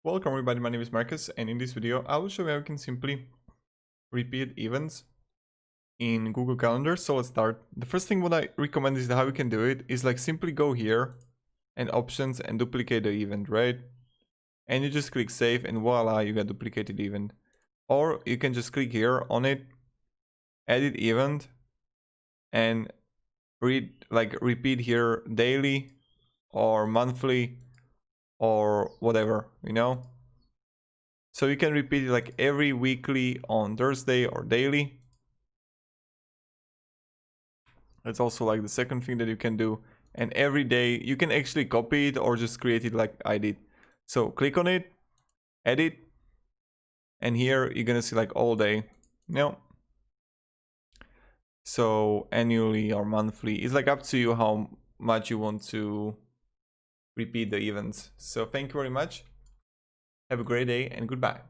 Welcome everybody, my name is Marcus, and in this video I will show you how you can simply repeat events in Google Calendar. So let's start. The first thing what I recommend is how you can do it is like simply go here and options and duplicate the event, right? And you just click save and voila, you got duplicated event. Or you can just click here on it, edit event, and repeat here daily or monthly or whatever, you know. So you can repeat it like every weekly on Thursday or daily. That's also like the second thing that you can do. And every day you can actually copy it or just create it like I did. So click on it, edit, and here you're gonna see like all day. No. So annually or monthly, it's like up to you how much you want to repeat the events. So thank you very much. Have a great day and goodbye.